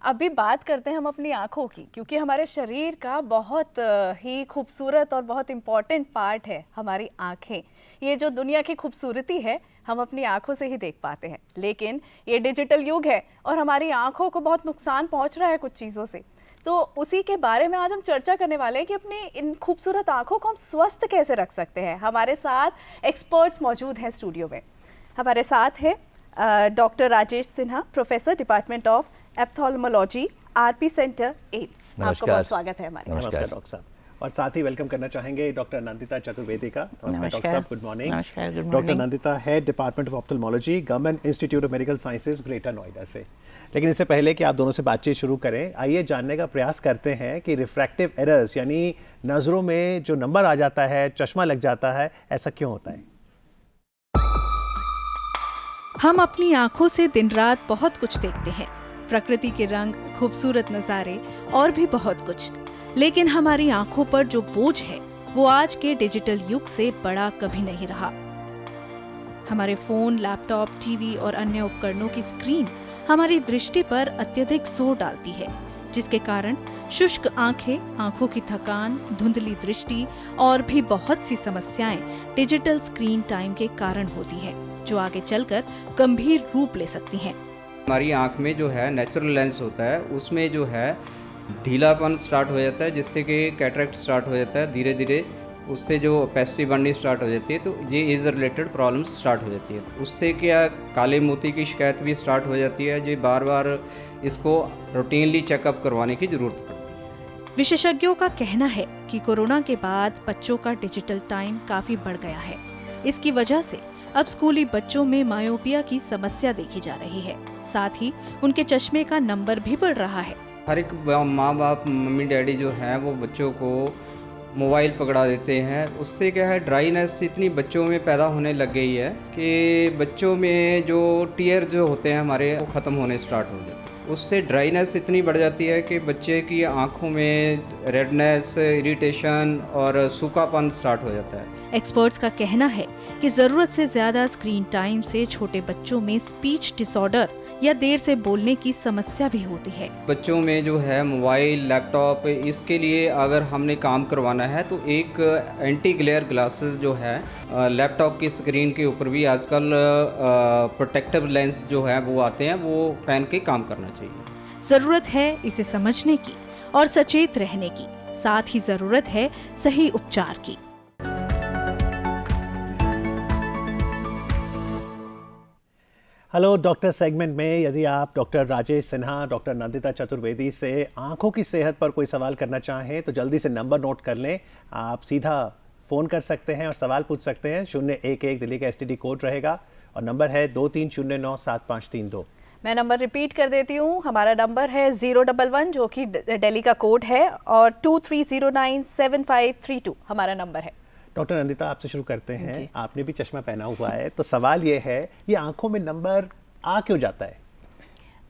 अभी बात करते हैं हम अपनी आँखों की, क्योंकि हमारे शरीर का बहुत ही खूबसूरत और बहुत इम्पॉर्टेंट पार्ट है हमारी आँखें। ये जो दुनिया की खूबसूरती है हम अपनी आँखों से ही देख पाते हैं, लेकिन ये डिजिटल युग है और हमारी आँखों को बहुत नुकसान पहुँच रहा है कुछ चीज़ों से। तो उसी के बारे में आज हम चर्चा करने वाले हैं कि अपनी इन खूबसूरत आँखों को हम स्वस्थ कैसे रख सकते हैं। हमारे साथ एक्सपर्ट्स मौजूद हैं स्टूडियो में। हमारे साथ है doctor Rajesh Sinha, professor, department of ophthalmology, RP centre, AIIMS. आपका बहुत स्वागत है हमारे। नमस्कार डॉक्टर साहब। और साथ ही वेलकम करना चाहेंगे डॉक्टर नंदिता चतुर्वेदी का। नमस्कार डॉक्टर साहब, गुड मॉर्निंग। नमस्कार, गुड डॉक्टर मॉर्निंग। नंदिता है department of ophthalmology, government institute of medical sciences, greater Noida से। लेकिन इससे पहले कि आप दोनों से बातचीत शुरू करें, आइए जानने का प्रयास करते हैं कि रिफ्रैक्टिव एरर्स यानी नज़रों में जो नंबर आ जाता है, चश्मा लग जाता है, ऐसा क्यों होता है? हम अपनी आँखों से दिन रात बहुत कुछ देखते हैं, प्रकृति के रंग, खूबसूरत नज़ारे और भी बहुत कुछ। लेकिन हमारी आँखों पर जो बोझ है वो आज के डिजिटल युग से बड़ा कभी नहीं रहा। हमारे फोन, लैपटॉप, टीवी और अन्य उपकरणों की स्क्रीन हमारी दृष्टि पर अत्यधिक जोर डालती है, जिसके कारण शुष्क आंखें, आंखों की थकान, धुंधली दृष्टि और भी बहुत सी समस्याएं डिजिटल स्क्रीन टाइम के कारण होती है, जो आगे चलकर गंभीर रूप ले सकती हैं। हमारी आँख में जो है नेचुरल लेंस होता है, उसमें जो है ढीलापन स्टार्ट हो जाता है, जिससे कि कैटरेक्ट स्टार्ट हो जाता है। धीरे धीरे उससे जो ओपेसिटी बढ़नी स्टार्ट हो जाती है, तो ये इज रिलेटेड प्रॉब्लम्स स्टार्ट हो जाती है। उससे क्या काले मोती की शिकायत भी स्टार्ट हो जाती है, जो बार बार इसको रूटीनली चेकअप करवाने की ज़रूरत पड़ती है। विशेषज्ञों का कहना है कि कोरोना के बाद बच्चों का डिजिटल टाइम काफी बढ़ गया है। इसकी वजह से अब स्कूली बच्चों में मायोपिया की समस्या देखी जा रही है। साथ ही उनके चश्मे का नंबर भी बढ़ रहा है। हर एक माँ बाप, मम्मी डैडी जो हैं वो बच्चों को मोबाइल पकड़ा देते हैं। उससे क्या है, ड्राइनेस इतनी बच्चों में पैदा होने लग गई है कि बच्चों में जो टीयर जो होते हैं हमारे, वो ख़त्म होने स्टार्ट हो जाते हैं। उससे ड्राइनेस इतनी बढ़ जाती है कि बच्चे की आँखों में रेडनेस, इरिटेशन और सूखापन स्टार्ट हो जाता है। एक्सपर्ट्स का कहना है कि जरूरत से ज्यादा स्क्रीन टाइम से छोटे बच्चों में स्पीच डिसऑर्डर या देर से बोलने की समस्या भी होती है। बच्चों में जो है मोबाइल, लैपटॉप, इसके लिए अगर हमने काम करवाना है तो एक एंटी ग्लेयर ग्लासेस जो है लैपटॉप की स्क्रीन के ऊपर भी आजकल प्रोटेक्टिव लेंस जो है वो आते हैं, वो पहन के काम करना चाहिए। जरूरत है इसे समझने की और सचेत रहने की, साथ ही जरूरत है सही उपचार की। हेलो डॉक्टर सेगमेंट में यदि आप डॉक्टर राजेश सिन्हा, डॉक्टर नंदिता चतुर्वेदी से आंखों की सेहत पर कोई सवाल करना चाहें तो जल्दी से नंबर नोट कर लें। आप सीधा फ़ोन कर सकते हैं और सवाल पूछ सकते हैं। 011 दिल्ली का STD कोड रहेगा और नंबर है 23097532। मैं नंबर रिपीट कर देती हूँ। हमारा नंबर है 011 जो कि दिल्ली का कोड है और 23097532 हमारा नंबर है। डॉक्टर नंदिता, आपसे शुरू करते हैं। आपने भी चश्मा पहना हुआ है, तो सवाल ये है, ये आंखों में नंबर आ क्यों जाता है?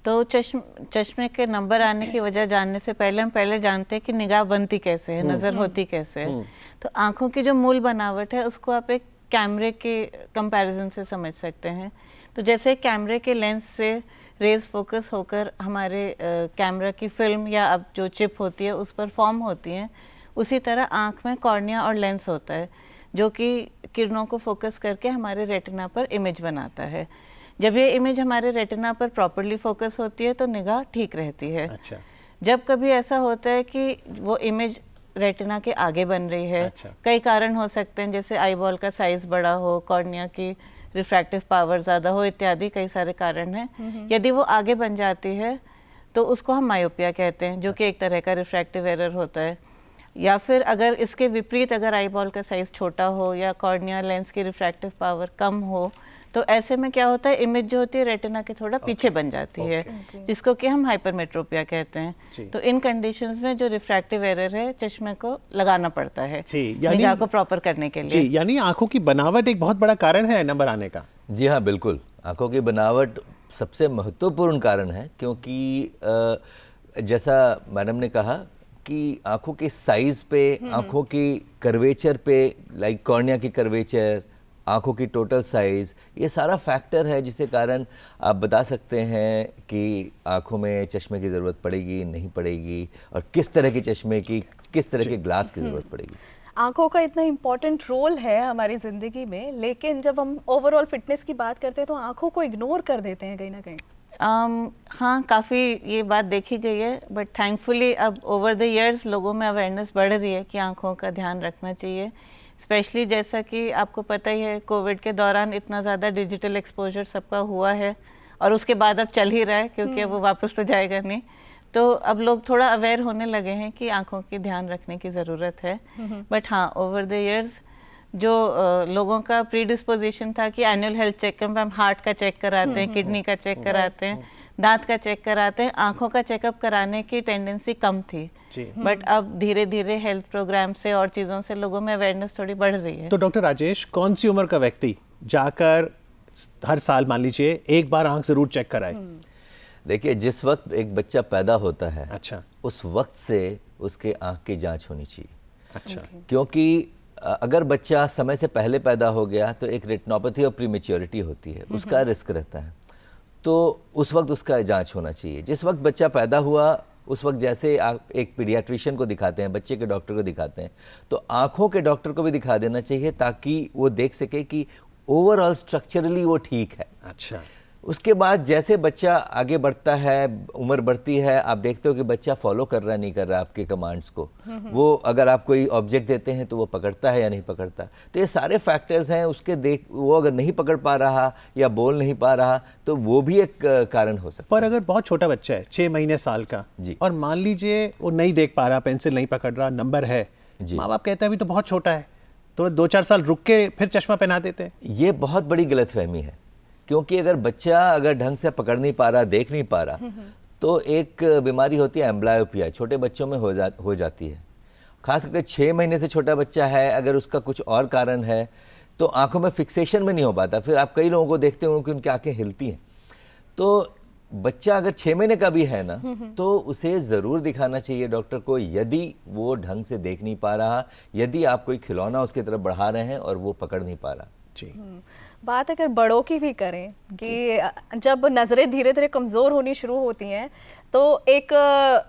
तो चश्मे के नंबर आने की वजह जानने से पहले हम जानते हैं कि निगाह बनती कैसे है, नज़र होती कैसे है। तो आंखों की जो मूल बनावट है उसको आप एक कैमरे के कंपैरिजन से समझ सकते हैं। तो जैसे कैमरे के लेंस से रेज फोकस होकर हमारे कैमरा की फिल्म या अब जो चिप होती है उस पर फॉर्म होती हैं, उसी तरह आँख में कॉर्निया और लेंस होता है जो कि किरणों को फोकस करके हमारे रेटिना पर इमेज बनाता है। जब ये इमेज हमारे रेटिना पर प्रॉपरली फोकस होती है तो निगाह ठीक रहती है। अच्छा। जब कभी ऐसा होता है कि वो इमेज रेटिना के आगे बन रही है, अच्छा। कई कारण हो सकते हैं, जैसे आईबॉल का साइज़ बड़ा हो, कॉर्निया की रिफ्रैक्टिव पावर ज़्यादा हो, इत्यादि कई सारे कारण हैं। यदि वो आगे बन जाती है तो उसको हम मायोपिया कहते हैं, जो कि एक तरह का रिफ्रैक्टिव एरर होता है। या फिर अगर इसके विपरीत, अगर आईबॉल का साइज़ छोटा हो या कॉर्निया लेंस की रिफ्रैक्टिव पावर कम हो, तो ऐसे में क्या होता है, इमेज जो होती है रेटिना के थोड़ा पीछे बन जाती है, जिसको कि हम हाइपरमेट्रोपिया कहते हैं। तो इन कंडीशंस में जो रिफ्रैक्टिव एरर है, चश्मे को लगाना पड़ता है निगाह को प्रॉपर करने के लिए। यानी आंखों की बनावट एक बहुत बड़ा कारण है नंबर आने का। जी हाँ, बिल्कुल। आंखों की बनावट सबसे महत्वपूर्ण कारण है, क्योंकि जैसा मैडम ने कहा कि आंखों के साइज पे, आंखों की कर्वेचर पे, लाइक कॉर्निया की कर्वेचर, आंखों की टोटल साइज़, ये सारा फैक्टर है जिसके कारण आप बता सकते हैं कि आंखों में चश्मे की ज़रूरत पड़ेगी नहीं पड़ेगी, और किस तरह के चश्मे की, किस तरह के ग्लास की ज़रूरत पड़ेगी। आंखों का इतना इम्पोर्टेंट रोल है हमारी ज़िंदगी में, लेकिन जब हम ओवरऑल फिटनेस की बात करते हैं तो आंखों को इग्नोर कर देते हैं कहीं ना कहीं। हाँ, काफ़ी ये बात देखी गई है, बट थैंकफुली अब ओवर द इयर्स लोगों में अवेयरनेस बढ़ रही है कि आंखों का ध्यान रखना चाहिए। स्पेशली जैसा कि आपको पता ही है, कोविड के दौरान इतना ज़्यादा डिजिटल एक्सपोजर सबका हुआ है, और उसके बाद अब चल ही रहा है क्योंकि अब वो वापस तो जाएगा नहीं। तो अब लोग थोड़ा अवेयर होने लगे हैं कि आंखों की ध्यान रखने की ज़रूरत है। बट हाँ, ओवर द इयर्स जो लोगों का प्रीडिस्पोजिशन था कि एनुअल हेल्थ चेकअप में हम हार्ट का चेक कराते हैं, किडनी का चेक कराते हैं, दांत का चेक कराते हैं, आंखों का चेकअप कराने की टेंडेंसी कम थी। बट अब धीरे धीरे हेल्थ प्रोग्राम से और चीज़ों से लोगों में अवेयरनेस थोड़ी बढ़ रही है। तो डॉक्टर राजेश, कौन सी उम्र का व्यक्ति जाकर हर साल मान लीजिए एक बार आंख जरूर चेक कराए? देखिए, जिस वक्त एक बच्चा पैदा होता है, अच्छा, उस वक्त से उसके आंख की जांच होनी चाहिए। अच्छा, क्योंकि अगर बच्चा समय से पहले पैदा हो गया तो एक रेटिनोपैथी और प्रीमेच्योरिटी होती है, उसका रिस्क रहता है, तो उस वक्त उसका जांच होना चाहिए। जिस वक्त बच्चा पैदा हुआ उस वक्त जैसे आप एक पीडियाट्रिशियन को दिखाते हैं, बच्चे के डॉक्टर को दिखाते हैं, तो आंखों के डॉक्टर को भी दिखा देना चाहिए ताकि वो देख सके कि ओवरऑल स्ट्रक्चरली वो ठीक है। अच्छा। उसके बाद जैसे बच्चा आगे बढ़ता है, उम्र बढ़ती है, आप देखते हो कि बच्चा फॉलो कर रहा नहीं कर रहा आपके कमांड्स को, वो अगर आप कोई ऑब्जेक्ट देते हैं तो वो पकड़ता है या नहीं पकड़ता। तो ये सारे फैक्टर्स हैं उसके, वो अगर नहीं पकड़ पा रहा या बोल नहीं पा रहा तो वो भी एक कारण हो सकता है। पर अगर बहुत छोटा बच्चा है, 6 महीने साल का, जी, और मान लीजिए वो नहीं देख पा रहा, पेंसिल नहीं पकड़ रहा, नंबर है, माँ बाप कहते हैं अभी तो बहुत छोटा है, तो 2-4 साल रुक के फिर चश्मा पहना देते हैं। ये बहुत बड़ी गलतफहमी है, क्योंकि अगर बच्चा अगर ढंग से पकड़ नहीं पा रहा, देख नहीं पा रहा, तो एक बीमारी होती है एम्ब्लायोपिया, छोटे बच्चों में हो जाती है। खास करके 6 महीने से छोटा बच्चा है, अगर उसका कुछ और कारण है तो आंखों में फिक्सेशन में नहीं हो पाता। फिर आप कई लोगों को देखते हो कि उनकी आंखें हिलती हैं। तो बच्चा अगर 6 महीने का भी है ना, तो उसे ज़रूर दिखाना चाहिए डॉक्टर को, यदि वो ढंग से देख नहीं पा रहा, यदि आप कोई खिलौना उसकी तरफ बढ़ा रहे हैं और वो पकड़ नहीं पा रहा। जी। बात अगर बड़ों की भी करें कि जब नज़रें धीरे धीरे कमज़ोर होनी शुरू होती हैं तो एक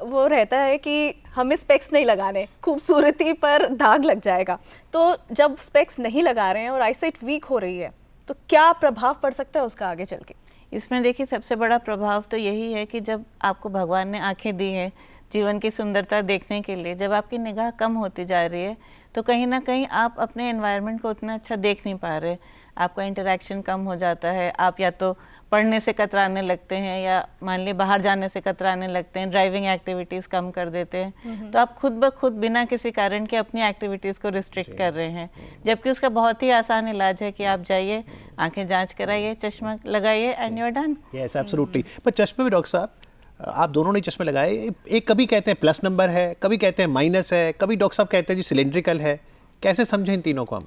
वो रहता है कि हमें स्पेक्स नहीं लगाने, खूबसूरती पर दाग लग जाएगा। तो जब स्पेक्स नहीं लगा रहे हैं और आईसाइट वीक हो रही है तो क्या प्रभाव पड़ सकता है उसका आगे चल के? इसमें देखिए, सबसे बड़ा प्रभाव तो यही है कि जब आपको भगवान ने आंखें दी हैं जीवन की सुंदरता देखने के लिए, जब आपकी निगाह कम होती जा रही है तो कहीं ना कहीं आप अपने एनवायरनमेंट को उतना अच्छा देख नहीं पा रहे, आपका इंटरेक्शन कम हो जाता है, आप या तो पढ़ने से कतराने लगते हैं या मान लीजिए बाहर जाने से कतराने लगते हैं, ड्राइविंग एक्टिविटीज़ कम कर देते हैं। तो आप खुद ब खुद बिना किसी कारण के अपनी एक्टिविटीज़ को रिस्ट्रिक्ट कर रहे हैं, जबकि उसका बहुत ही आसान इलाज है कि आप जाइए, आंखें जांच कराइए, चश्मा लगाइए and you are done. Yes, absolutely. पर चश्मे में डॉक्टर साहब, आप दोनों ने चश्मे लगाए, एक कभी कहते हैं प्लस नंबर है, कभी कहते हैं माइनस है, कभी डॉक्टर साहब कहते हैं जी सिलेंड्रिकल है, कैसे समझें इन तीनों को हम?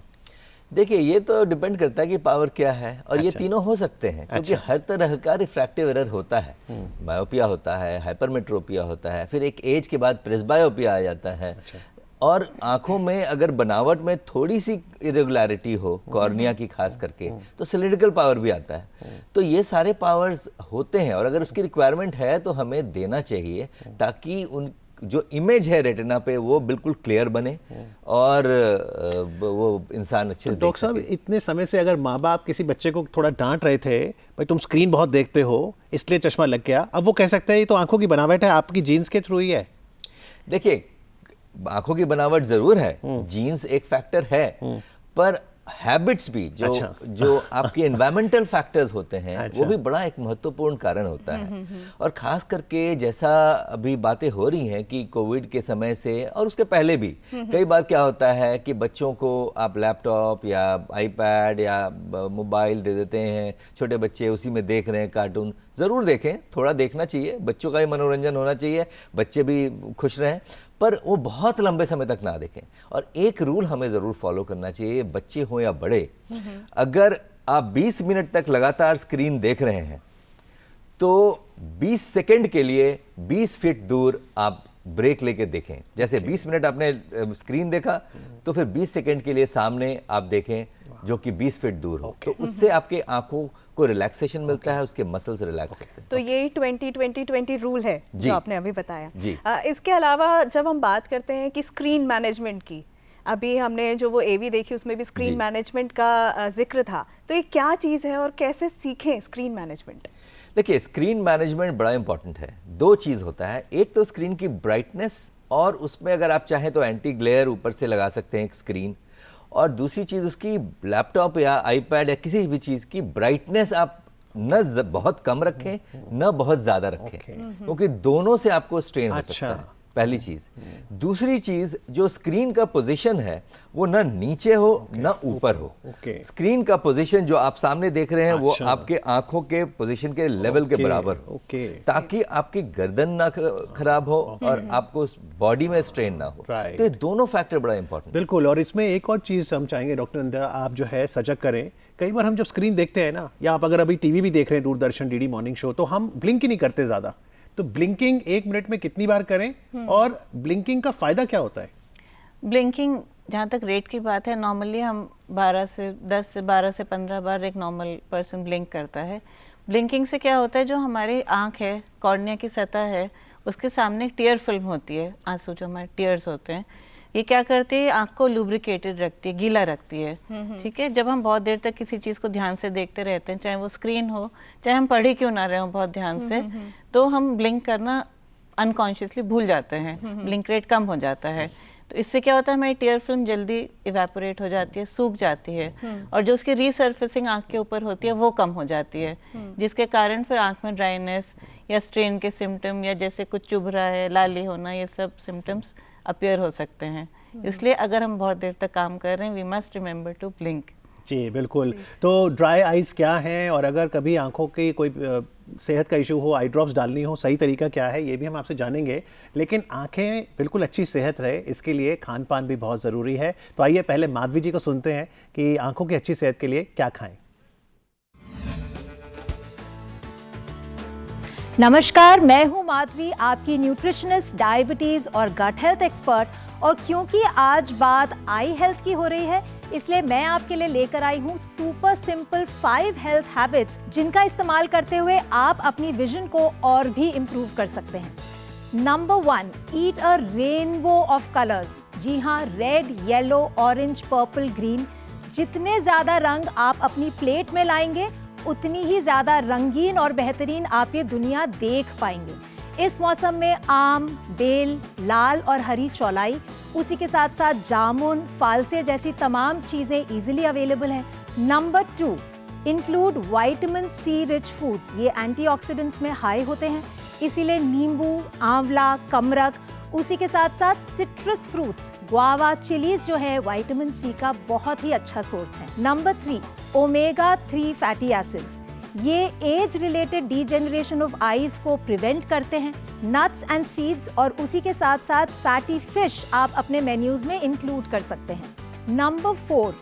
देखिए, ये तो डिपेंड करता है कि पावर क्या है, और ये तीनों हो सकते हैं, क्योंकि हर तरह का रिफ्रैक्टिव एरर होता है। मायोपिया होता है, हाइपरमेट्रोपिया होता है, फिर एक एज के बाद प्रेसबायोपिया आ जाता है। और आंखों में अगर बनावट में थोड़ी सी इरेगुलरिटी हो, कॉर्निया की खास करके, तो सिलिंड्रिकल पावर भी आता है। तो ये सारे पावर्स होते हैं, और अगर उसकी रिक्वायरमेंट है तो हमें देना चाहिए, ताकि उन जो इमेज है रेटिना पे वो बिल्कुल क्लियर बने और वो इंसान अच्छे से देख डॉक्टर साहब, सके। इतने समय से अगर माँ बाप किसी बच्चे को थोड़ा डांट रहे थे, भाई तुम स्क्रीन बहुत देखते हो इसलिए चश्मा लग गया, अब वो कह सकते हैं ये तो आंखों की बनावट है, आपकी जीन्स के थ्रू ही है। देखिए, आंखों की बनावट जरूर है, जीन्स एक फैक्टर है, पर हैबिट्स भी जो आपके एनवायरमेंटल फैक्टर्स होते हैं, वो भी बड़ा एक महत्वपूर्ण कारण होता है। और खास करके जैसा अभी बातें हो रही हैं कि कोविड के समय से और उसके पहले भी कई बार क्या होता है कि बच्चों को आप लैपटॉप या आईपैड या मोबाइल दे देते हैं, छोटे बच्चे उसी में देख रहे हैं कार्टून। ज़रूर देखें, थोड़ा देखना चाहिए, बच्चों का भी मनोरंजन होना चाहिए, बच्चे भी खुश रहें, पर वो बहुत लंबे समय तक ना देखें। और एक रूल हमें ज़रूर फॉलो करना चाहिए, बच्चे हों या बड़े, अगर आप 20 मिनट तक लगातार स्क्रीन देख रहे हैं तो 20 सेकंड के लिए 20 फीट दूर आप ब्रेक लेके देखें। जैसे 20 मिनट आपने स्क्रीन देखा तो फिर 20 सेकंड के लिए सामने आप देखें, जो कि 20 फीट दूर हो, तो उससे आपके आंखों को रिलैक्सेशन मिलता है, उसके मसल्स रिलैक्स होते हैं। तो यही 20-20-20 रूल है जी। जो आपने अभी बताया जी। इसके अलावा जब हम बात करते हैं कि स्क्रीन मैनेजमेंट की, अभी हमने जो वो एवी देखी उसमें भी स्क्रीन जी। मैनेजमेंट का जिक्र था, तो ये क्या चीज़ है और कैसे सीखें स्क्रीन मैनेजमेंट? देखिए, स्क्रीन मैनेजमेंट बड़ा इंपॉर्टेंट है। दो चीज़ होता है, एक तो स्क्रीन की ब्राइटनेस, और उसमें अगर आप चाहें तो एंटी ग्लेयर ऊपर से लगा सकते हैं एक स्क्रीन, और दूसरी चीज़ उसकी लैपटॉप या आईपैड या किसी भी चीज़ की ब्राइटनेस आप न बहुत कम रखें न बहुत ज़्यादा रखें, क्योंकि दोनों से आपको स्ट्रेन हो सकता है, पहली चीज़। दूसरी चीज़, जो स्क्रीन का पोजीशन है वो न नीचे हो न ऊपर हो। स्क्रीन का पोजीशन जो आप सामने देख रहे हैं वो आपके आंखों के पोजीशन के लेवल के बराबर हो, ताकि आपकी गर्दन ना खराब हो और आपको बॉडी में स्ट्रेन ना हो। तो ये दोनों फैक्टर बड़ा इंपॉर्टेंट। बिल्कुल। और इसमें एक और चीज़ हम चाहेंगे डॉक्टर नंदा, आप जो है सजग करें। कई बार हम जब स्क्रीन देखते हैं ना, या आप अगर अभी टीवी भी देख रहे हैं, दूरदर्शन डीडी मॉर्निंग शो, तो हम ब्लिंक ही नहीं करते ज़्यादा। तो ब्लिंकिंग 1 मिनट में कितनी बार करें और ब्लिंकिंग का फायदा क्या होता है? ब्लिंकिंग, जहाँ तक रेट की बात है, नॉर्मली हम 10 से 12 से 15 बार एक नॉर्मल पर्सन ब्लिंक करता है। ब्लिंकिंग से क्या होता है, जो हमारी आँख है, कॉर्निया की सतह है, उसके सामने एक टीयर फिल्म होती है, आंसू जो हमारे टीयर्स होते हैं, ये क्या करती है, आँख को लुब्रिकेटेड रखती है, गीला रखती है। ठीक है, जब हम बहुत देर तक किसी चीज़ को ध्यान से देखते रहते हैं, चाहे वो स्क्रीन हो, चाहे हम पढ़ी क्यों ना रहे हो बहुत ध्यान से, तो हम ब्लिंक करना अनकॉन्शियसली भूल जाते हैं, ब्लिंक रेट कम हो जाता है। तो इससे क्या होता है, हमारी टीयर फिल्म जल्दी इवेपोरेट हो जाती है, सूख जाती है, और जो उसकी रीसर्फेसिंग आँख के ऊपर होती है वो कम हो जाती है, जिसके कारण फिर आँख में ड्राइनेस या स्ट्रेन के सिम्टम, या जैसे कुछ चुभ रहा है, लाली होना, ये सब सिम्टम्स अपीयर हो सकते हैं। इसलिए अगर हम बहुत देर तक काम कर रहे हैं, we must remember to blink. जी बिल्कुल। तो ड्राई आइज़ क्या हैं, और अगर कभी आंखों की कोई सेहत का इशू हो, आई ड्रॉप्स डालनी हो, सही तरीका क्या है, ये भी हम आपसे जानेंगे। लेकिन आंखें बिल्कुल अच्छी सेहत रहे, इसके लिए खान पान भी बहुत ज़रूरी है। तो आइए पहले माधवी जी को सुनते हैं कि आंखों की अच्छी सेहत के लिए क्या खाएं। नमस्कार, मैं हूं माधवी, आपकी न्यूट्रिशनिस्ट, डायबिटीज और गट हेल्थ एक्सपर्ट। और क्योंकि आज बात आई हेल्थ की हो रही है, इसलिए मैं आपके लिए लेकर आई हूं सुपर सिंपल 5 हेल्थ हैबिट्स, जिनका इस्तेमाल करते हुए आप अपनी विजन को और भी इम्प्रूव कर सकते हैं। Number 1, eat a rainbow of colours. जी हाँ, red, yellow, orange, purple, green, जितने ज्यादा रंग आप अपनी प्लेट में लाएंगे, उतनी ही ज्यादा रंगीन और बेहतरीन आप ये दुनिया देख पाएंगे। इस मौसम में आम, बेल, लाल और हरी चौलाई, उसी के साथ साथ जामुन, फालसे जैसी तमाम चीजें इजीली अवेलेबल हैं। Number 2, include vitamin C rich foods. ये एंटीऑक्सीडेंट्स में हाई होते हैं, इसीलिए नींबू, आंवला, कमरक, उसी के साथ साथ सिट्रस फ्रूट्स, गुआवा, चिलीज जो है विटामिन सी का बहुत ही अच्छा सोर्स है। Number 3, omega 3 fatty acids. ये age related degeneration of eyes को प्रिवेंट करते हैं। नट्स एंड सीड्स और उसी के साथ साथ फैटी फिश आप अपने मेन्यूज में इंक्लूड कर सकते हैं। Number 4,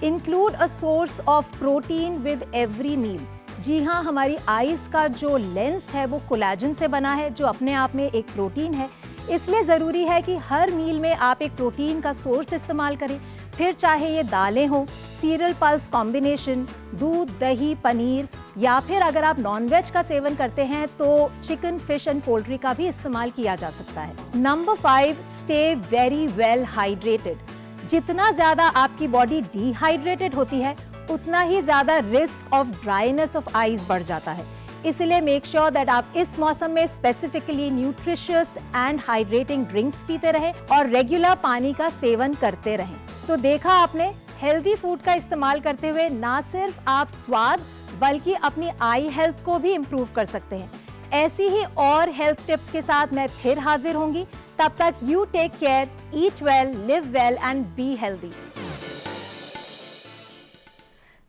include a source of protein with every meal. जी हाँ, हमारी आईज का जो लेंस है वो कोलेजन से बना है, जो अपने आप में एक प्रोटीन है। इसलिए ज़रूरी है कि हर मील में आप एक प्रोटीन का सोर्स इस्तेमाल करें, फिर चाहे ये दालें हो, सीरियल पल्स कॉम्बिनेशन, दूध, दही, पनीर, या फिर अगर आप नॉनवेज का सेवन करते हैं तो चिकन, फिश एंड पोल्ट्री का भी इस्तेमाल किया जा सकता है। Number 5, stay very well hydrated. जितना ज़्यादा आपकी बॉडी डिहाइड्रेटेड होती है, उतना ही ज़्यादा risk of dryness of eyes बढ़ जाता है। इसलिए मेक श्योर दैट आप इस मौसम में specifically nutritious and hydrating drinks पीते रहें और रेगुलर पानी का सेवन करते रहें। तो देखा आपने, हेल्दी फूड का इस्तेमाल करते हुए ना सिर्फ आप स्वाद बल्कि अपनी आई हेल्थ को भी इम्प्रूव कर सकते हैं। ऐसी ही और हेल्थ टिप्स के साथ मैं फिर हाजिर होंगी। तब तक you take care, eat well, live well and be healthy.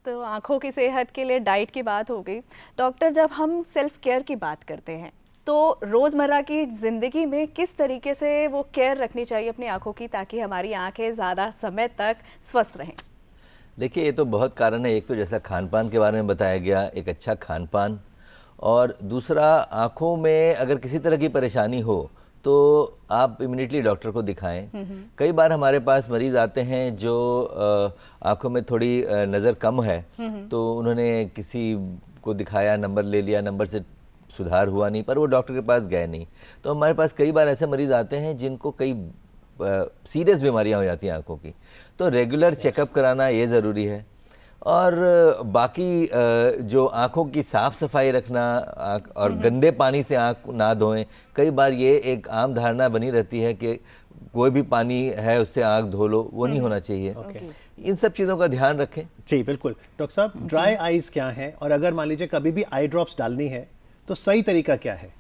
तो आँखों की सेहत के लिए डाइट की बात हो गई। डॉक्टर, जब हम सेल्फ केयर की बात करते हैं तो रोज़मर्रा की ज़िंदगी में किस तरीके से वो केयर रखनी चाहिए अपनी आँखों की, ताकि हमारी आँखें ज़्यादा समय तक स्वस्थ रहें? देखिए, ये तो बहुत कारण है। एक तो जैसा खान पान के बारे में बताया गया, एक अच्छा खान पान, और दूसरा आँखों में अगर किसी तरह की परेशानी हो तो आप इमीडिएटली डॉक्टर को दिखाएं। कई बार हमारे पास मरीज आते हैं जो आंखों में थोड़ी नज़र कम है, तो उन्होंने किसी को दिखाया, नंबर ले लिया, नंबर से सुधार हुआ नहीं, पर वो डॉक्टर के पास गए नहीं। तो हमारे पास कई बार ऐसे मरीज आते हैं जिनको कई सीरियस बीमारियां हो जाती हैं आंखों की, तो रेगुलर चेकअप कराना ये ज़रूरी है। और बाकी जो आंखों की साफ़ सफाई रखना और गंदे पानी से आंख ना धोएं। कई बार ये एक आम धारणा बनी रहती है कि कोई भी पानी है उससे आंख धो लो, वो नहीं होना चाहिए। इन सब चीज़ों का ध्यान रखें। जी बिल्कुल। डॉक्टर साहब, ड्राई आइज़ क्या है, और अगर मान लीजिए कभी भी आई ड्रॉप्स डालनी है तो सही तरीका क्या है?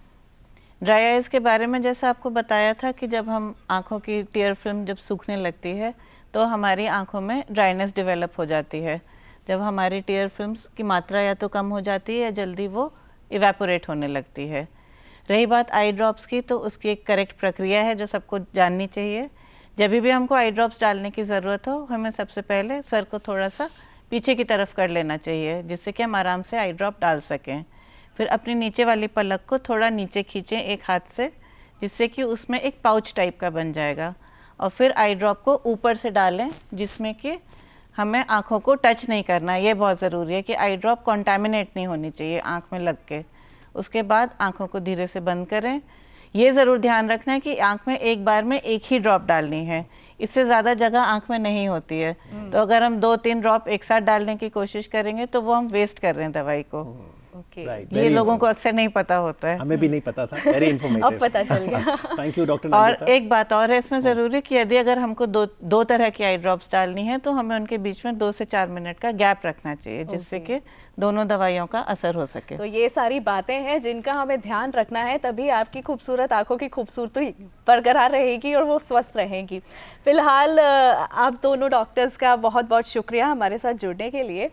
ड्राई आइज़ के बारे में जैसा आपको बताया था कि जब हम आँखों की टीयर फिल्म जब सूखने लगती है तो हमारी आँखों में ड्राइनेस डेवलप हो जाती है। जब हमारी टीयर फिल्म्स की मात्रा या तो कम हो जाती है या जल्दी वो इवेपोरेट होने लगती है। रही बात आई ड्रॉप्स की, तो उसकी एक करेक्ट प्रक्रिया है जो सबको जाननी चाहिए। जब भी हमको आई ड्रॉप्स डालने की ज़रूरत हो, हमें सबसे पहले सर को थोड़ा सा पीछे की तरफ कर लेना चाहिए, जिससे कि हम आराम से आई ड्रॉप डाल सकें। फिर अपनी नीचे वाली पलक को थोड़ा नीचे खींचें एक हाथ से, जिससे कि उसमें एक पाउच टाइप का बन जाएगा, और फिर आई ड्रॉप को ऊपर से डालें, जिसमें कि हमें आँखों को टच नहीं करना। ये बहुत ज़रूरी है कि आई ड्रॉप कॉन्टामिनेट नहीं होनी चाहिए आँख में लग के। उसके बाद आँखों को धीरे से बंद करें। ये ज़रूर ध्यान रखना है कि आँख में एक बार में एक ही ड्रॉप डालनी है, इससे ज़्यादा जगह आँख में नहीं होती है। तो अगर हम 2-3 ड्रॉप एक साथ डालने की कोशिश करेंगे तो वो हम वेस्ट कर रहे हैं दवाई को। Right, ये लोगों को अक्सर नहीं पता होता है। हमें भी नहीं पता था। Very informative. अब पता चल गया। Thank you doctor. और एक बात और है इसमें ज़रूरी कि यदि अगर हमको दो तरह की आई ड्रॉप्स डालनी है तो हमें उनके बीच में 2 से 4 मिनट का गैप रखना चाहिए, जिससे कि दोनों दवाइयों का असर हो सके। तो ये सारी बातें हैं जिनका हमें ध्यान रखना है, तभी आपकी खूबसूरत आंखों की खूबसूरती बरकरार रहेगी और वो स्वस्थ रहेगी। फिलहाल आप दोनों डॉक्टर्स का बहुत बहुत शुक्रिया हमारे साथ जुड़ने के लिए।